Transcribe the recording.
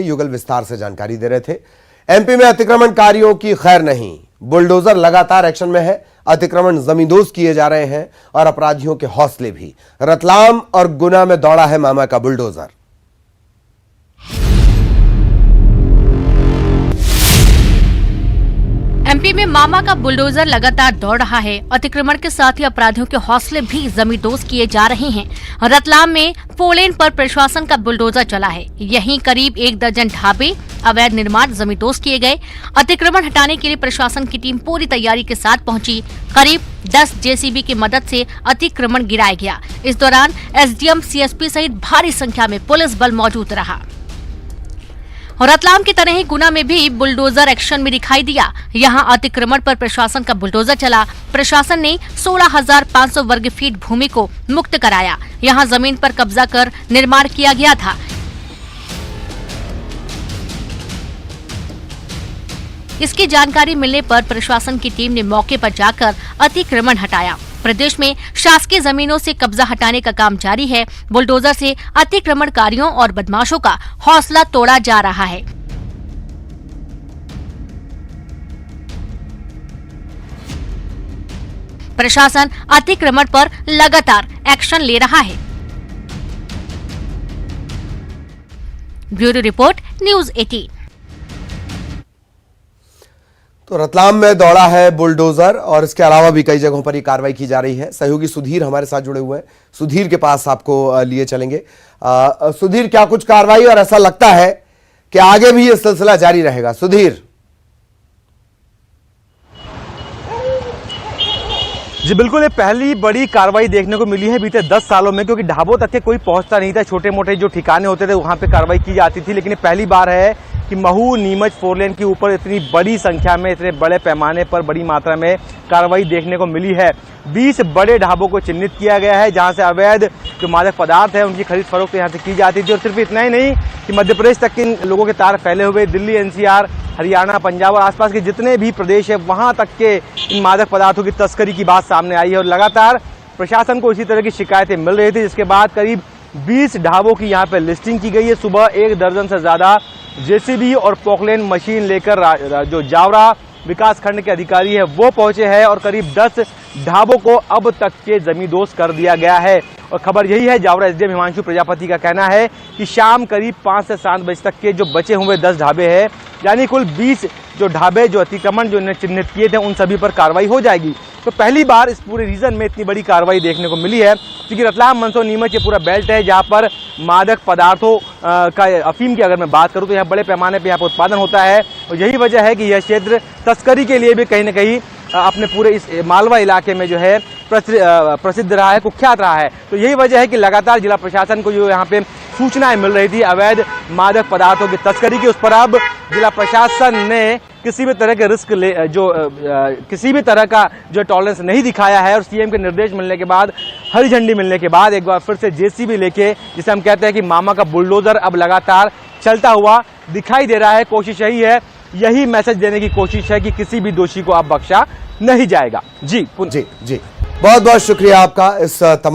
युगल विस्तार से जानकारी दे रहे थे। एमपी में अतिक्रमणकारियों की खैर नहीं, बुलडोजर लगातार एक्शन में है। अतिक्रमण जमींदोज किए जा रहे हैं और अपराधियों के हौसले भी। रतलाम और गुना में दौड़ा है मामा का बुलडोजर। एमपी में मामा का बुलडोजर लगातार दौड़ रहा है। अतिक्रमण के साथ ही अपराधियों के हौसले भी जमींदोज किए जा रहे हैं। रतलाम में 4 लेन पर प्रशासन का बुलडोजर चला है। यहीं करीब 1 दर्जन ढाबे, अवैध निर्माण जमींदोज किए गए। अतिक्रमण हटाने के लिए प्रशासन की टीम पूरी तैयारी के साथ पहुंची। करीब 10 जेसीबी की मदद से अतिक्रमण गिराया गया। इस दौरान एसडीएम, सीएसपी सहित भारी संख्या में पुलिस बल मौजूद रहा। और रतलाम की तरह ही गुना में भी बुलडोजर एक्शन में दिखाई दिया। यहां अतिक्रमण पर प्रशासन का बुलडोजर चला। प्रशासन ने 16,500 वर्ग फीट भूमि को मुक्त कराया। यहां जमीन पर कब्जा कर निर्माण किया गया था। इसकी जानकारी मिलने पर प्रशासन की टीम ने मौके पर जाकर अतिक्रमण हटाया। प्रदेश में शासकीय जमीनों से कब्जा हटाने का काम जारी है। बुलडोजर से अतिक्रमणकारियों और बदमाशों का हौसला तोड़ा जा रहा है। प्रशासन अतिक्रमण पर लगातार एक्शन ले रहा है। Bureau report, news 18। तो रतलाम में दौड़ा है बुलडोजर और इसके अलावा भी कई जगहों पर ये कार्रवाई की जा रही है। सहयोगी सुधीर हमारे साथ जुड़े हुए हैं। सुधीर के पास आपको लिए चलेंगे। सुधीर, क्या कुछ कार्रवाई और ऐसा लगता है कि आगे भी ये सिलसिला जारी रहेगा? सुधीर जी बिल्कुल, ये पहली बड़ी कार्रवाई देखने को मिली है बीते 10 सालों में, क्योंकि ढाबों तक के कोई पहुंचता नहीं था। छोटे मोटे जो ठिकाने होते थे वहां पे कार्रवाई की जाती थी, लेकिन ये पहली बार है कि महू नीमच 4 लेन के ऊपर इतनी बड़ी संख्या में, इतने बड़े पैमाने पर, बड़ी मात्रा में कार्रवाई देखने को मिली है। 20 बड़े ढाबों को चिन्हित किया गया है जहां से अवैध जो मादक पदार्थ है उनकी खरीद फरोख्त यहाँ से की जाती थी। और सिर्फ इतना ही नहीं कि मध्य प्रदेश तक के लोगों के तार फैले हुए, दिल्ली, एनसीआर, हरियाणा, पंजाब और आसपास के जितने भी प्रदेश है वहां तक के इन मादक पदार्थों की तस्करी की बात सामने आई है। और लगातार प्रशासन को इसी तरह की शिकायतें मिल रही थी, जिसके बाद करीब 20 ढाबों की यहाँ पे लिस्टिंग की गई है। सुबह 1 दर्जन से ज्यादा जेसीबी और पोकलेन मशीन लेकर जो जावरा विकास खंड के अधिकारी है वो पहुंचे हैं और करीब 10 ढाबों को अब तक के जमींदोज कर दिया गया है। और खबर यही है, जावरा एसडीएम हिमांशु प्रजापति का कहना है कि शाम करीब 5 से 7 बजे तक के जो बचे हुए 10 ढाबे हैं, यानी कुल 20 जो ढाबे जो अतिक्रमण जो चिन्हित किए थे उन सभी पर कार्रवाई हो जाएगी। तो पहली बार इस पूरे रीजन में इतनी बड़ी कार्रवाई देखने को मिली है, क्योंकि रतलाम, मंदसौर, नीमच ये पूरा बेल्ट है जहां पर मादक पदार्थों का, अफीम की अगर मैं बात करूं तो यहाँ बड़े पैमाने पर यहाँ पर उत्पादन होता है। और यही वजह है कि यह क्षेत्र तस्करी के लिए भी कहीं न कहीं अपने पूरे इस मालवा इलाके में जो है प्रसिद्ध रहा है, कुख्यात रहा है। तो यही वजह है कि लगातार जिला प्रशासन को जो यहाँ पे सूचनाएं मिल रही थी अवैध मादक पदार्थों की तस्करी की, उस पर अब जिला प्रशासन ने किसी भी तरह के रिस्क किसी भी तरह का जो टॉलरेंस नहीं दिखाया है। और सीएम के निर्देश मिलने के बाद, हरी झंडी मिलने के बाद एक बार फिर से जेसीबी लेके, जिसे हम कहते हैं कि मामा का बुलडोजर अब लगातार चलता हुआ दिखाई दे रहा है। कोशिश यही है, यही मैसेज देने की कोशिश है कि किसी भी दोषी को अब बख्शा नहीं जाएगा। जी बहुत बहुत शुक्रिया आपका इस